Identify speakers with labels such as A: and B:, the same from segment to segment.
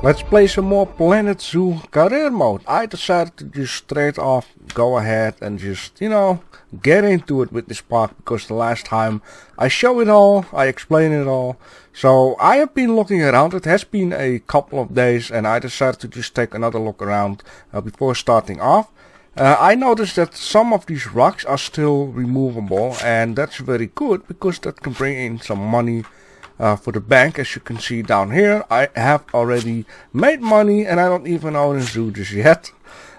A: Let's play some more Planetzoo career mode. I decided to just straight off go ahead and just, get into it with this park, because the last time I show it all, I explain it all. So I have been looking around. It has been a couple of days and I decided to just take another look around before starting off. I noticed that some of these rocks are still removable, and that's very good because that can bring in some money for the bank. As you can see down here, I have already made money and I don't even own a zoo just yet.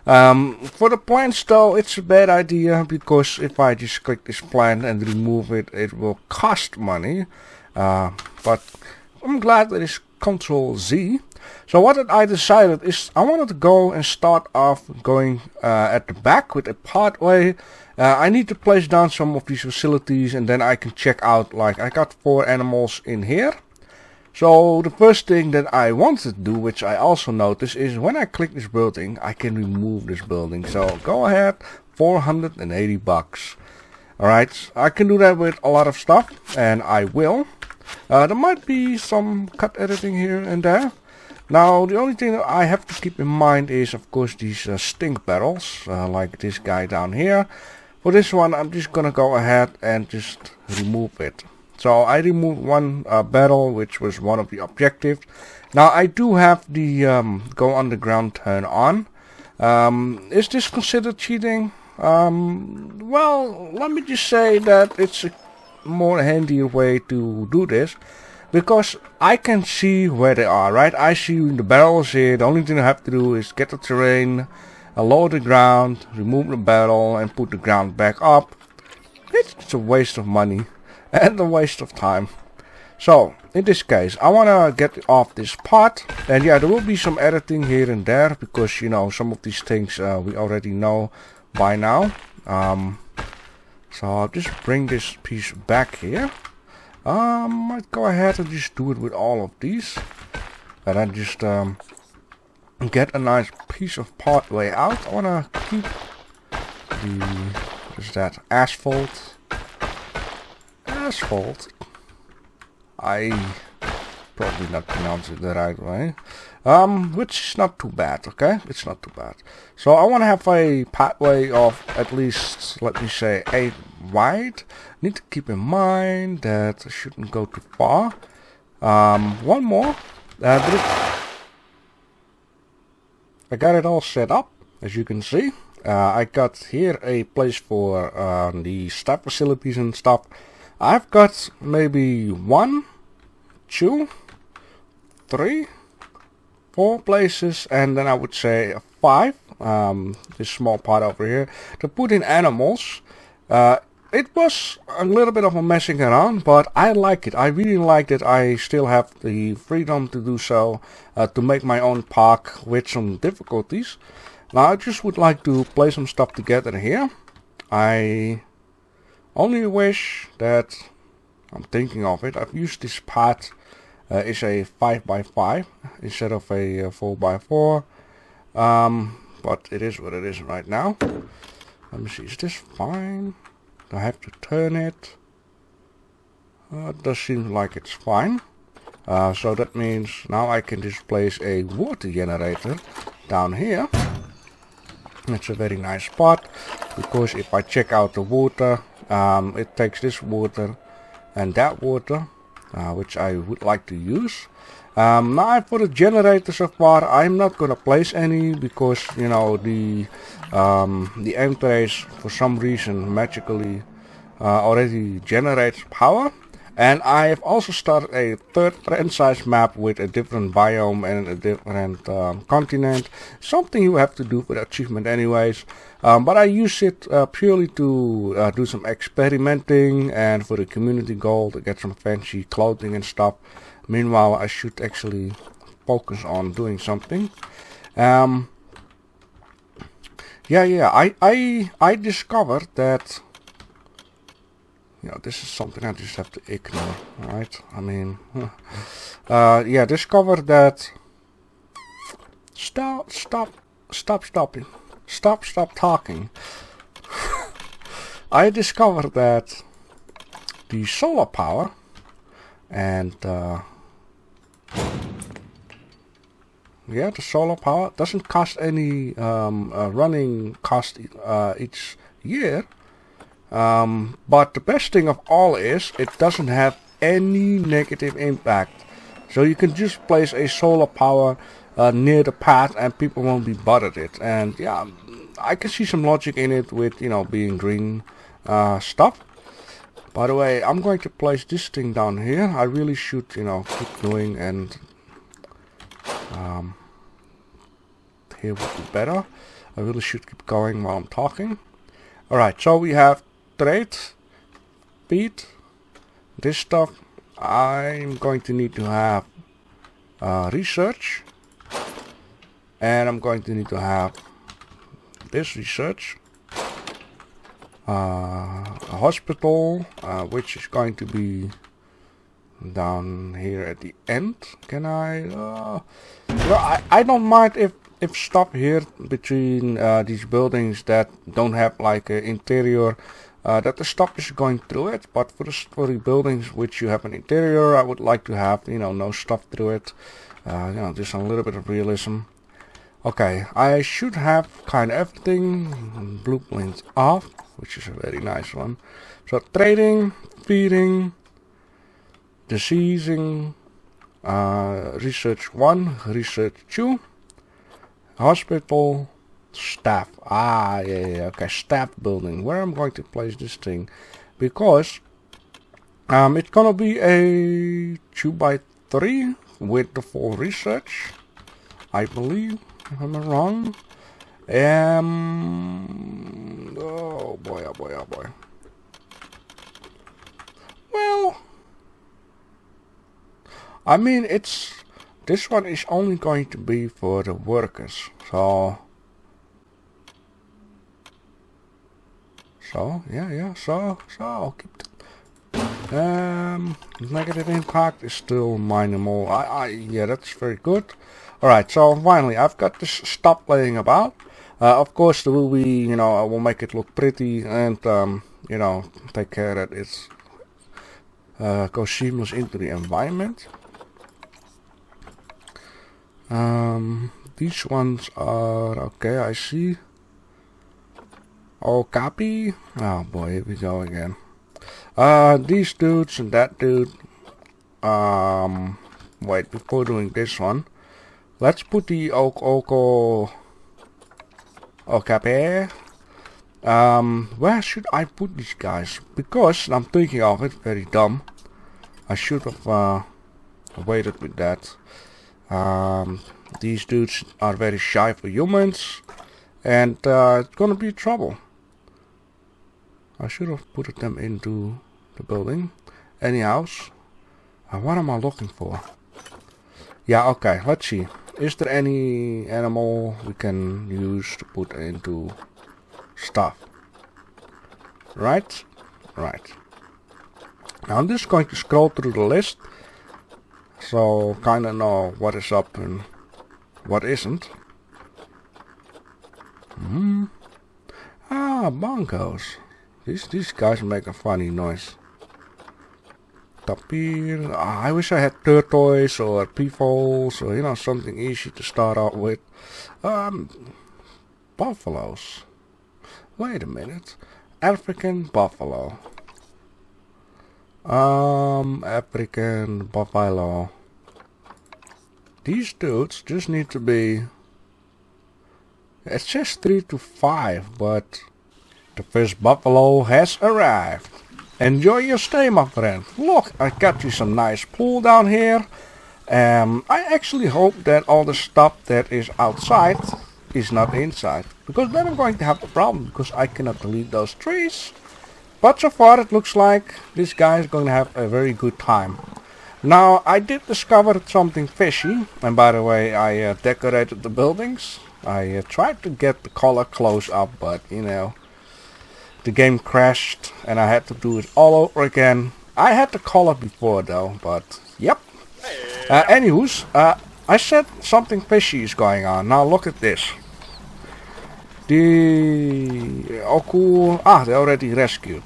A: For the plants though, it's a bad idea, because if I just click this plant and remove it, it will cost money. But I'm glad that it's Control Z. So what I decided is I wanted to go and start off going at the back with a pathway. I need to place down some of these facilities and then I can check out, like I got 4 animals in here. So the first thing that I wanted to do, which I also noticed, is when I click this building, I can remove this building. So go ahead, 480 bucks. Alright, I can do that with a lot of stuff, and I will. There might be some cut editing here and there. Now, the only thing that I have to keep in mind is, of course, these stink barrels, like this guy down here. For this one, I'm just gonna go ahead and just remove it. So I removed one barrel, which was one of the objectives. Now, I do have the go underground turn on. Is this considered cheating? Well, let me just say that it's a more handier way to do this, because I can see where they are, right? I see the barrels here. The only thing I have to do is get the terrain, lower the ground, remove the barrel, and put the ground back up. It's a waste of money and a waste of time. So, in this case, I want to get off this part. And yeah, there will be some editing here and there, because, some of these things we already know by now. So I'll just bring this piece back here. Might go ahead and just do it with all of these. And then just get a nice piece of pathway out. I want to keep the, what is that, asphalt. I probably not pronounce it the right way. Which is not too bad, okay? It's not too bad. So I want to have a pathway of at least, let me say, 8 wide. Need to keep in mind that I shouldn't go too far. One more. I got it all set up, as you can see. I got here a place for the staff facilities and stuff. I've got maybe 1, 2, 3, 4 places, and then I would say 5, this small part over here, to put in animals. It was a little bit of a messing around, but I like it. I really like that I still have the freedom to do so, to make my own park with some difficulties. Now I just would like to play some stuff together here. I only wish that, I'm thinking of it, I've used this path is a 5x5 instead of a 4x4. But it is what it is right now. Let me see, is this fine? Do I have to turn it? It does seem like it's fine. So that means now I can just place a water generator down here. It's a very nice spot, because if I check out the water, it takes this water and that water, which I would like to use. Now for the generator so far, I'm not gonna place any, because the M-trace for some reason magically already generates power. And I have also started a 3rd franchise map with a different biome and a different continent. Something you have to do for the achievement anyways. But I use it purely to do some experimenting and for the community goal to get some fancy clothing and stuff. Meanwhile, I should actually focus on doing something. I discovered that, this is something I just have to ignore, right? I mean, discovered that, stop talking. I discovered that the solar power and Yeah, the solar power doesn't cost any running cost each year. But the best thing of all is it doesn't have any negative impact. So you can just place a solar power near the path and people won't be bothered it. And yeah, I can see some logic in it with, you know, being green stuff. By the way, I'm going to place this thing down here. I really should, you know, keep going, and here would be better. I really should keep going while I'm talking. Alright, so we have trade, speed, this stuff. I'm going to need to have research, and I'm going to need to have this research, a hospital, which is going to be down here at the end. Can I? Well, I don't mind if stuff here between these buildings that don't have like an interior, that the stuff is going through it. But for the buildings which you have an interior, I would like to have, you know, no stuff through it. You know, just a little bit of realism. Okay, I should have kind of everything. Blueprints off, which is a very nice one. So trading, feeding, diseasing, research 1, research 2, hospital, staff. Yeah, okay, staff building. Where I'm going to place this thing, because it's gonna be a 2x3 with the full research, I believe, if I'm not wrong. Oh boy, oh boy, oh boy. Well, I mean, this one is only going to be for the workers, so yeah, so I'll keep negative impact is still minimal. Yeah, that's very good. Alright, so finally I've got this stuff laying about. Of course there will be, you know, I will make it look pretty, and you know, take care that it's goes seamless into the environment. These ones are okay, I see. Oh, copy. Oh boy, here we go again. These dudes and that dude. Wait, before doing this one, let's put the copy. Where should I put these guys? Because I'm thinking of it, very dumb. I should have waited with that. These dudes are very shy for humans, and it's gonna be trouble. I should have put them into the building. Anyhow, what am I looking for? Yeah, okay, let's see. Is there any animal we can use to put into stuff? Right? Right. Now I'm just going to scroll through the list, so kinda know what is up and what isn't. Bonkos. These guys make a funny noise. Tapir. I wish I had tortoise or peefoles, or, you know, something easy to start out with. Buffaloes. Wait a minute. African buffalo. African buffalo. These dudes just need to be... It says 3 to 5, but the first buffalo has arrived. Enjoy your stay, my friend. Look, I got you some nice pool down here. I actually hope that all the stuff that is outside is not inside, because then I'm going to have a problem, because I cannot delete those trees. But so far it looks like this guy is going to have a very good time. Now, I did discover something fishy, and by the way, I decorated the buildings. I tried to get the color close up, but you know, the game crashed and I had to do it all over again. I had the color before though, but yep. Anyways, I said something fishy is going on. Now look at this. They already rescued.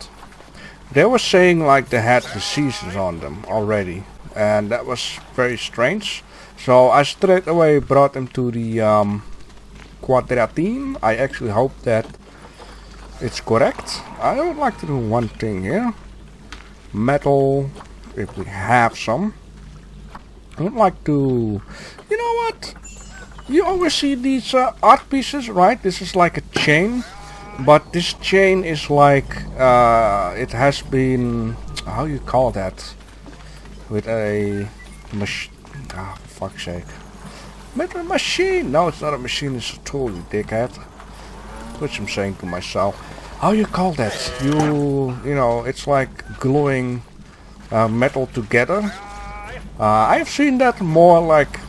A: They were saying like they had diseases on them already. and that was very strange. So I straight away brought him to the Quadratine. I actually hope that it's correct. I would like to do one thing here. Metal, if we have some. I would like to, you know what? You always see these art pieces, right? This is like a chain, but this chain is like, it has been, how you call that? With a machine, for fuck's sake. With a machine! No, it's not a machine, it's a tool, you dickhead. Which I'm saying to myself. How you call that? You know, it's like gluing metal together. I've seen that more like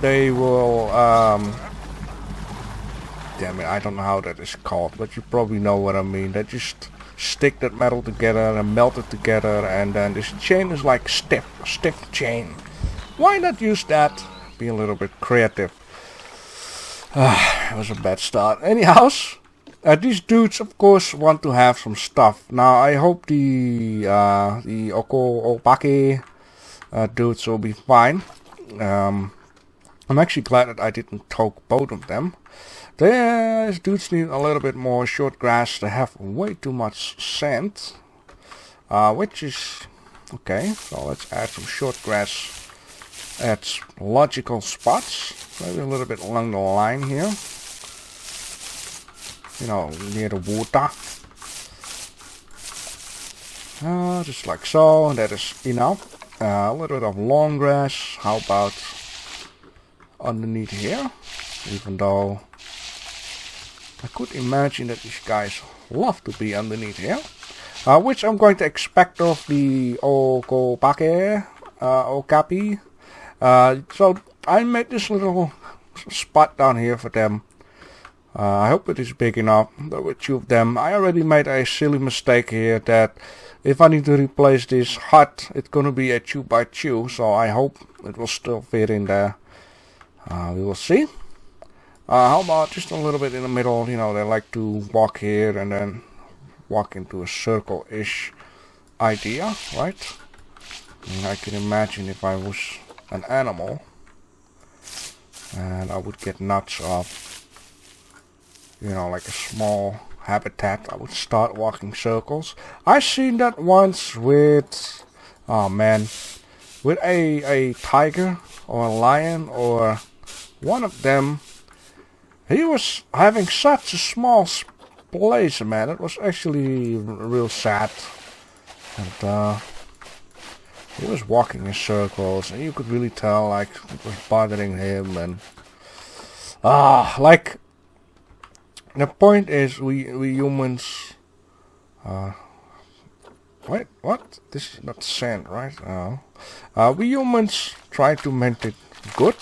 A: they will, damn it, I don't know how that is called, but you probably know what I mean. They just stick that metal together and melt it together, and then this chain is like stiff chain. Why not use that? Be a little bit creative. It was a bad start. Anyhow, these dudes of course want to have some stuff. Now I hope the Opake dudes will be fine. I'm actually glad that I didn't poke both of them. These dudes need a little bit more short grass. They have way too much sand, which is okay. So let's add some short grass at logical spots. Maybe a little bit along the line here. You know, near the water. Just like so. That is enough. A little bit of long grass. How about underneath here? Even though I could imagine that these guys love to be underneath here. Which I'm going to expect of the Okopake, Okapi. So I made this little spot down here for them. I hope it is big enough. There were two of them. I already made a silly mistake here that if I need to replace this hut, it's gonna be a 2x2. So I hope it will still fit in there. We will see. How about just a little bit in the middle? You know, they like to walk here and then walk into a circle-ish idea, right? And I can imagine if I was an animal and I would get nuts off, you know, like a small habitat, I would start walking circles. I seen that once with, oh man, with a tiger or a lion or one of them. He was having such a small place, man. It was actually real sad. And he was walking in circles, and you could really tell, like, it was bothering him. And like, the point is, we humans. Wait, what? This is not sand, right? We humans try to make it good.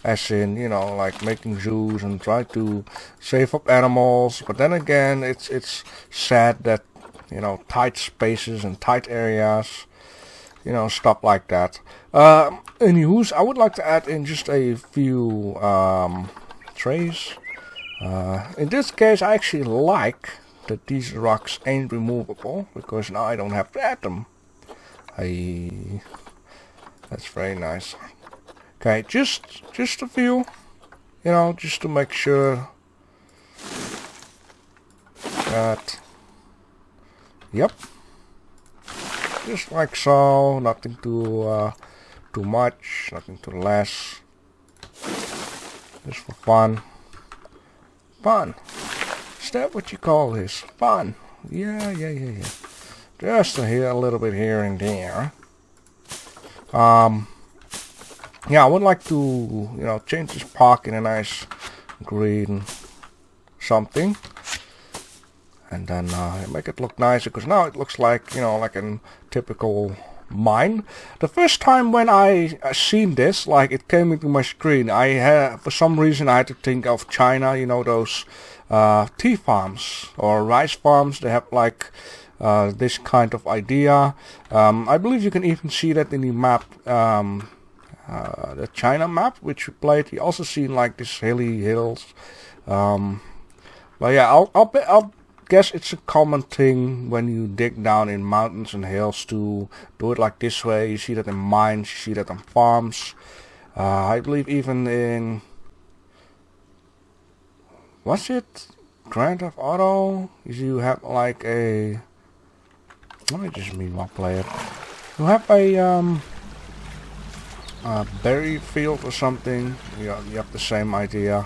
A: As in, you know, like making zoos and try to save up animals. But then again, it's sad that, you know, tight spaces and tight areas, you know, stuff like that. Anywho, I would like to add in just a few trays. In this case, I actually like that these rocks ain't removable, because now I don't have to add them. That's very nice. Okay, just a few, you know, just to make sure that, yep, just like so, nothing too much, nothing too less, just for fun. Fun, is that what you call this? Fun, yeah, just a little bit here and there. Yeah, I would like to, you know, change this park in a nice green something. And then make it look nicer, because now it looks like, you know, like a typical mine. The first time when I seen this, like, it came into my screen, I had, for some reason, I had to think of China, you know, those tea farms or rice farms. They have, like, this kind of idea. I believe you can even see that in the map. The China map, which we played, you also seen like these hilly hills. But yeah, I'll guess it's a common thing when you dig down in mountains and hills to do it like this way. You see that in mines, you see that on farms. I believe even in... Was it Grand Theft Auto? You have like a... Let me just meanwhile play it. You have a berry field or something. You have the same idea.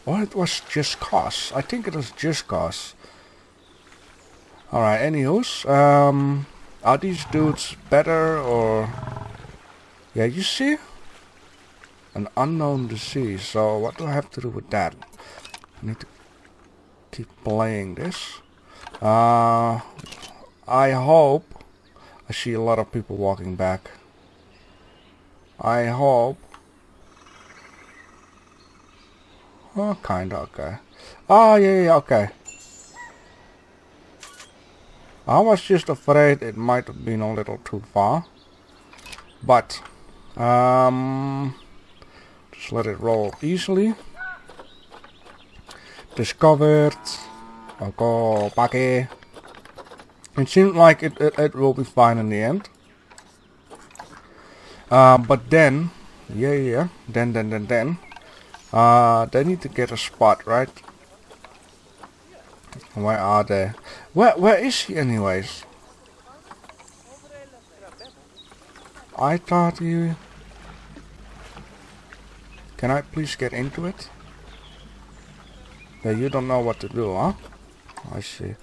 A: Or it was Just Cause. I think it was Just Cause. Alright, anywho's. Are these dudes better or... Yeah, you see? An unknown disease. So what do I have to do with that? I need to keep playing this. I hope I see a lot of people walking back. I hope. Oh, kinda, okay. Oh, yeah, okay. I was just afraid it might have been a little too far. But, just let it roll easily. Discovered. I'll go back here. It seemed like it will be fine in the end. But then, then, they need to get a spot, right? Where are they? Where is he anyways? I thought you... Can I please get into it? Yeah, you don't know what to do, huh? I see.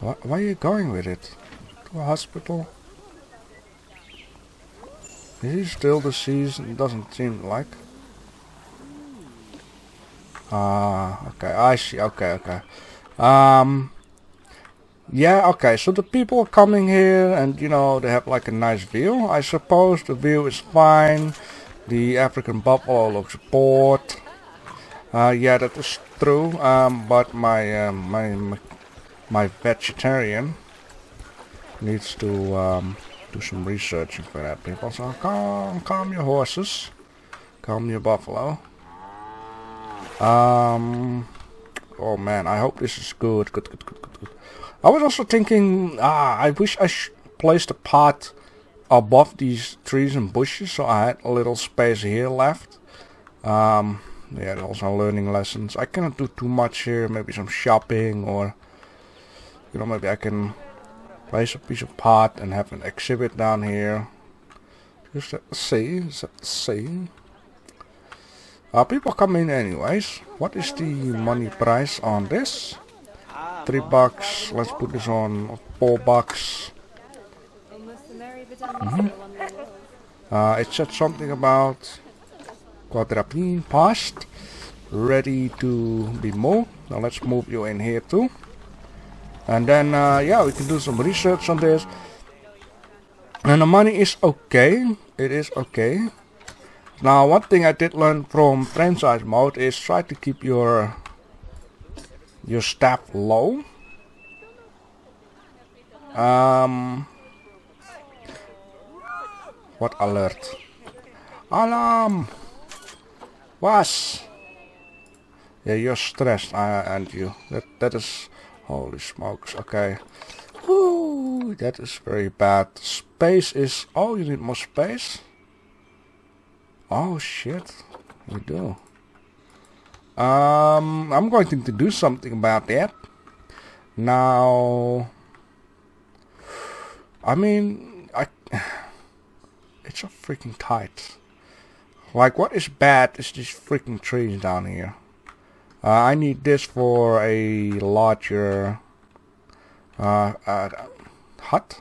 A: Why are you going with it? To a hospital? Is he still deceased? It doesn't seem like. Okay, I see. Okay. Yeah, okay, so the people are coming here and, you know, they have like a nice view. I suppose the view is fine. The African buffalo looks bored. Yeah, that is true. But my vegetarian needs to do some researching for that, people. So calm your horses, calm your buffalo. Oh man, I hope this is good. Good. I was also thinking, I wish I placed a pot above these trees and bushes, so I had a little space here left. Yeah, also learning lessons. I cannot do too much here. Maybe some shopping, or you know, maybe I can place a piece of pot and have an exhibit down here. Just at the sea. People come in anyways. What is the money price on this? $3. Let's put this on $4. It said something about quadrupine passed, ready to be moved. Now let's move you in here too. And then yeah, we can do some research on this. And the money is okay. It is okay. Now one thing I did learn from franchise mode is try to keep your staff low. What alert? Alarm! Was? Yeah, you're stressed, and you. That is... Holy smokes, okay. Woo, that is very bad. Space is... Oh, you need more space? Oh shit, you do. I'm going to do something about that. Now... I mean, it's so freaking tight. Like, what is bad is these freaking trees down here. I need this for a larger hut.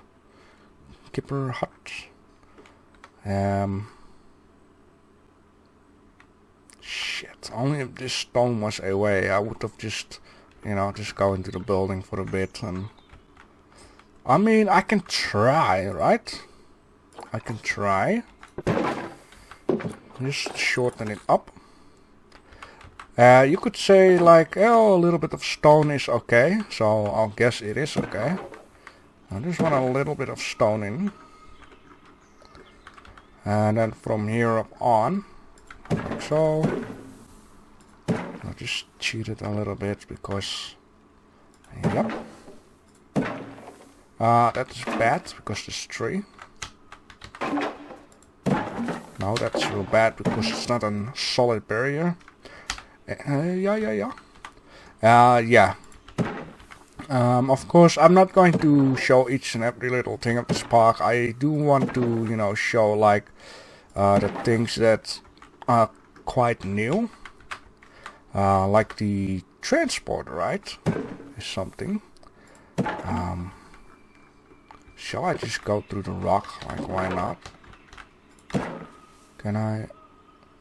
A: Keeper hut. Shit. Only if this stone was away, I would have just, you know, just go into the building for a bit. And I mean, I can try, right? I can try. Just shorten it up. You could say like, oh, a little bit of stone is okay. So I'll guess it is okay. I just want a little bit of stone in. And then from here up on, like so. I'll just cheated a little bit because, yep. That is bad because there's 3. No, that's real bad because it's not a solid barrier. Yeah. Of course, I'm not going to show each and every little thing of this park. I do want to, you know, show like the things that are quite new. Like the transport, right? Is something. Shall I just go through the rock? Like, why not? Can I?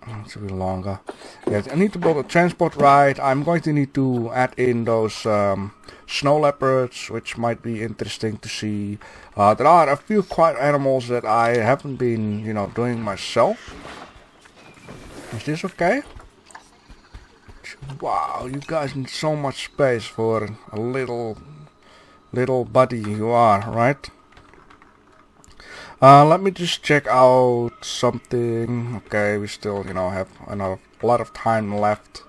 A: Oh, it's a bit longer. Yes, I need to build a transport ride. I'm going to need to add in those snow leopards, which might be interesting to see. There are a few quiet animals that I haven't been, you know, doing myself. Is this okay? Wow, you guys need so much space for a little buddy you are, right? Let me just check out something. Okay, we still, you know, have a lot of time left,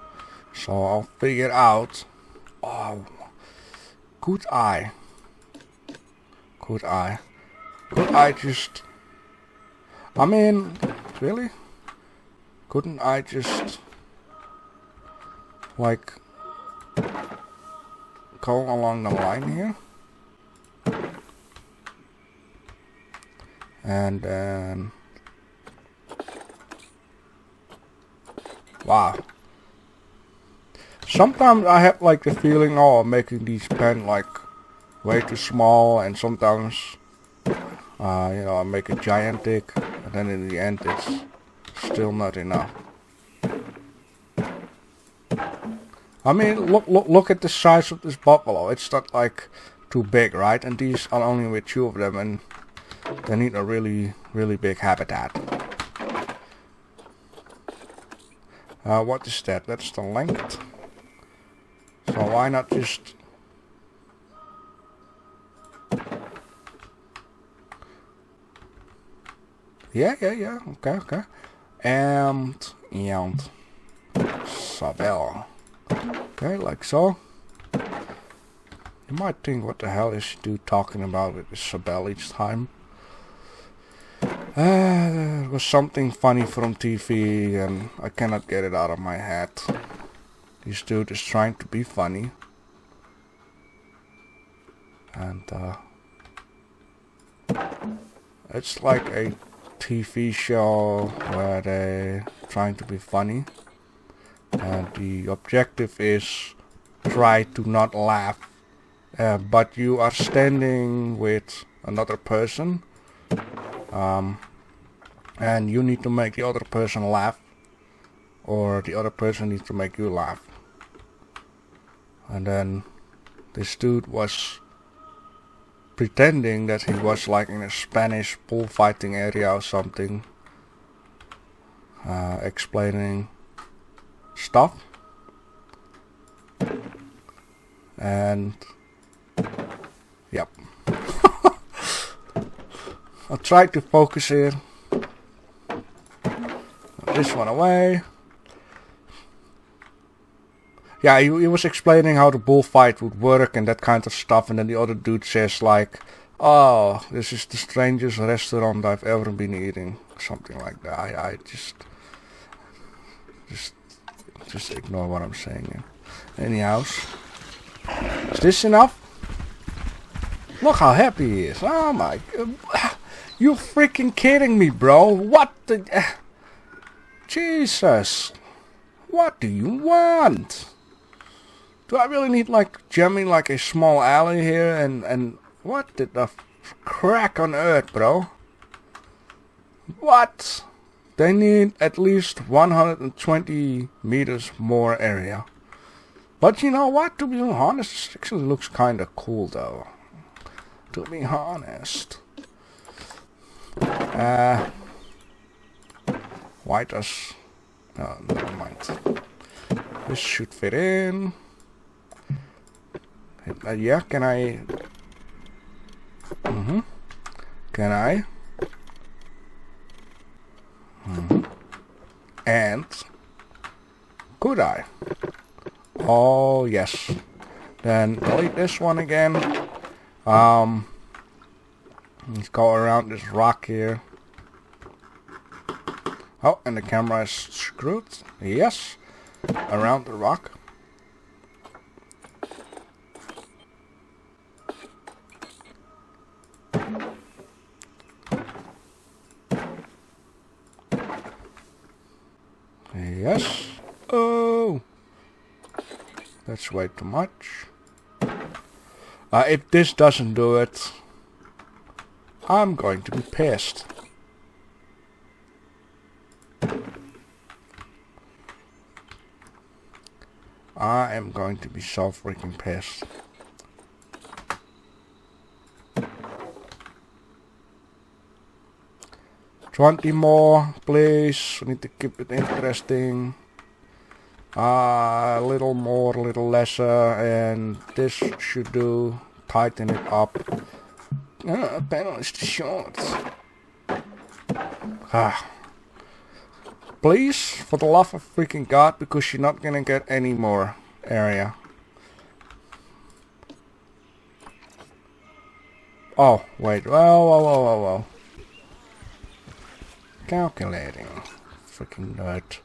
A: so I'll figure out. Oh, could I just? I mean, really? Couldn't I just like go along the line here? And then, wow. Sometimes I have like the feeling, oh, I'm making these pen like way too small, and sometimes, you know, I make it gigantic, and then in the end it's still not enough. I mean, look at the size of this buffalo. It's not like too big, right? And these are only with 2 of them, and they need a really big habitat. What is that? That's the length. So why not just... Yeah. Okay. And Sabelle. Okay, like so. You might think, what the hell is she dude talking about with Sabelle each time? It was something funny from TV and I cannot get it out of my head. This dude is trying to be funny. And it's like a TV show where they're trying to be funny. And the objective is try to not laugh. But you are standing with another person. And you need to make the other person laugh, or the other person needs to make you laugh. And then this dude was pretending that he was like in a Spanish bullfighting area or something, explaining stuff. And yep. I'll try to focus here. This one away. Yeah, he was explaining how the bullfight would work and that kind of stuff, and then the other dude says like, "Oh, this is the strangest restaurant I've ever been eating," something like that. I just ignore what I'm saying. Anyhow, is this enough? Look how happy he is. Oh my god. You freaking kidding me, bro? What the... Jesus. What do you want? Do I really need like jamming like a small alley here? And what the crack on earth, bro? What? They need at least 120 meters more area. But you know what? To be honest, it actually looks kind of cool though. To be honest. Why does... Oh, never mind. This should fit in. Yeah, can I... Can I? And... Could I? Oh, yes. Then delete this one again. Let's go around this rock here. Oh, and the camera is screwed. Yes. Around the rock. Yes. Oh. That's way too much. If this doesn't do it, I'm going to be pissed. I am going to be so freaking pissed. $20 more, please. We need to keep it interesting. A little more, a little lesser, and this should do. Tighten it up. Panel is too short. Please, for the love of freaking God, because you're not gonna get any more area. Oh, wait. Whoa. Calculating. Freaking nerd.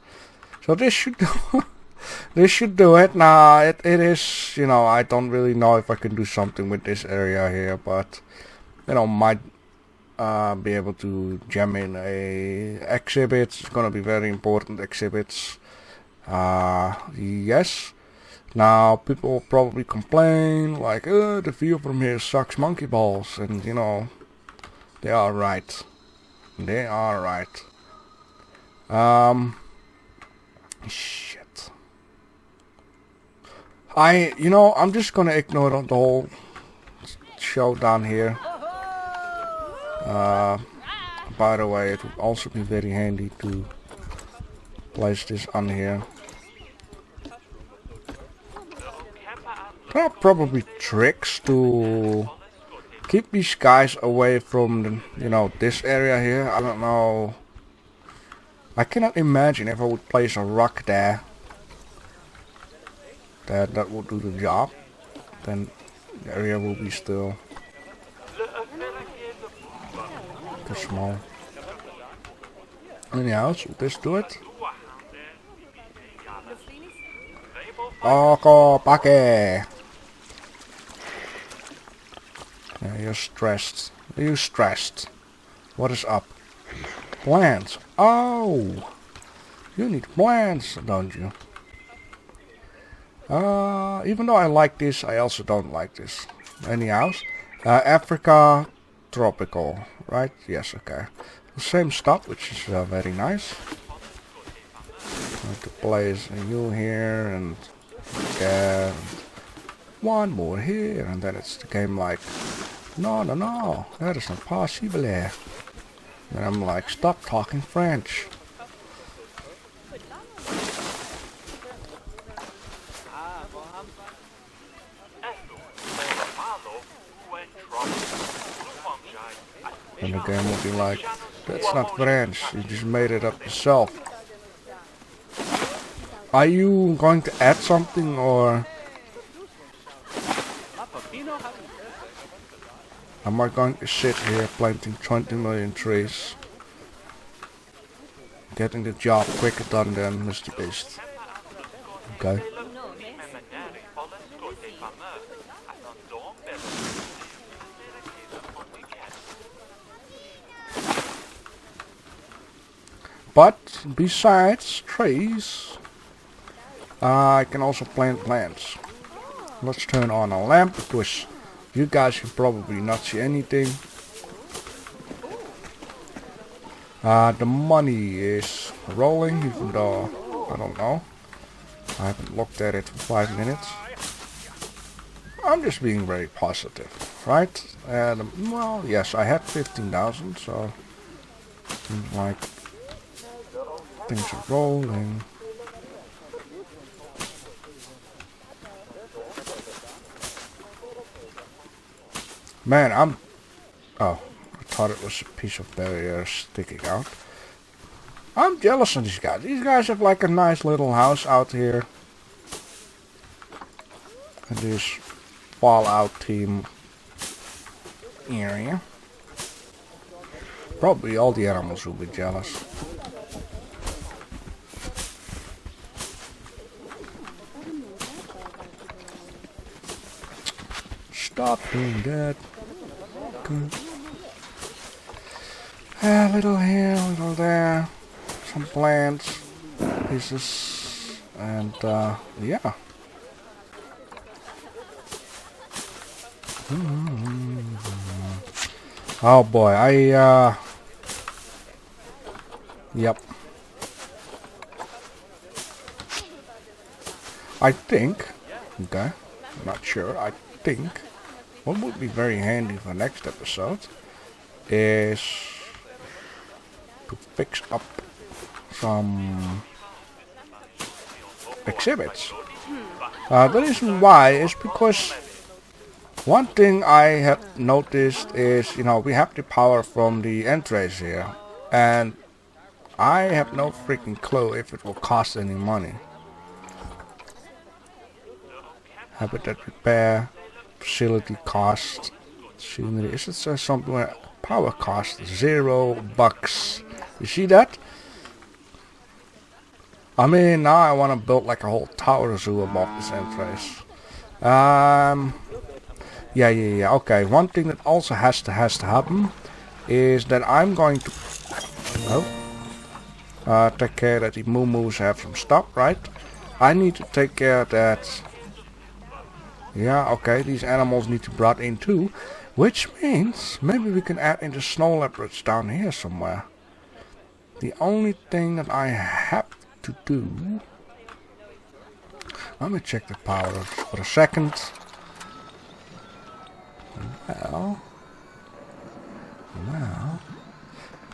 A: So this should do this should do it. Nah, it is, you know, I don't really know if I can do something with this area here, but you know, might be able to jam in a exhibit. It's gonna be very important exhibits. Yes. Now people will probably complain like, the view from here sucks monkey balls, and you know, they are right. They are right. Shit. I'm just gonna ignore the whole show down here. By the way, it would also be very handy to place this on here. There are probably tricks to keep these guys away from the, this area here. I don't know. I cannot imagine if I would place a rock there that would do the job. Then the area will be still too small. Anyhow, so this do it. Oko pake. Yeah, you're stressed. You're stressed. What is up? Plants. Oh! You need plants, don't you? Even though I like this, I also don't like this. Anyhow, Africa, tropical, right? Yes, okay. The same stuff, which is very nice. Going to place you here and there. One more here, and then it's the game like, no, that is not possible. And I'm like, stop talking French. And the game will be like, that's not French, you just made it up yourself. Are you going to add something, or am I going to sit here planting 20 million trees? Getting the job quicker done than Mr. Beast. Okay. But besides trees, I can also plant plants. Let's turn on a lamp because you guys can probably not see anything. The money is rolling, even though I don't know. I haven't looked at it for 5 minutes. I'm just being very positive, right? And well, yes, I had 15,000, so seems like things are rolling. Man, oh, I thought it was a piece of barrier sticking out. I'm jealous of these guys. These guys have like a nice little house out here. this Fallout team area. Probably all the animals will be jealous. Stop doing that. Good. A little here, a little there. Some plants, pieces, and yeah. Oh boy, yep. I think, okay, I'm not sure, I think what would be very handy for next episode is to fix up some exhibits. The reason why is because one thing I have noticed is, you know, we have the power from the entrance here, and I have no freaking clue if it will cost any money. Habitat repair, facility cost, scenery. Is it something where power cost $0? You see that? I mean, now I want to build like a whole tower zoo above this entrance. Yeah. Okay. One thing that also has to happen is that I'm going to take care that the moo-moos have some stop, right? I need to take care that. Yeah. Okay. These animals need to be brought in too, which means maybe we can add in the snow leopards down here somewhere. The only thing that I have to do. Let me check the power for a second. Well,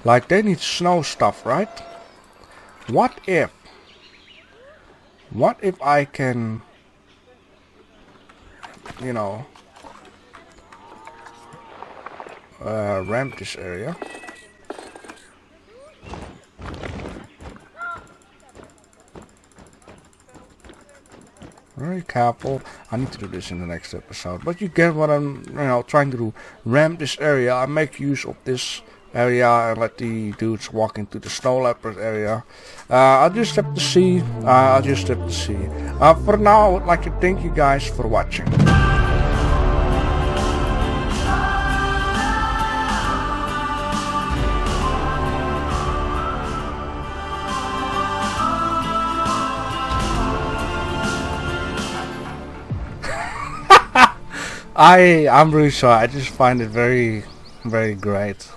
A: like they need snow stuff, right? What if I can, you know, ramp this area? Very careful. I need to do this in the next episode. But you get what I'm, trying to do. Ramp this area. I make use of this area and let the dudes walk into the snow leopard area. I'll just have to see. For now, I would like to thank you guys for watching. I'm really sorry. I just find it very, very great.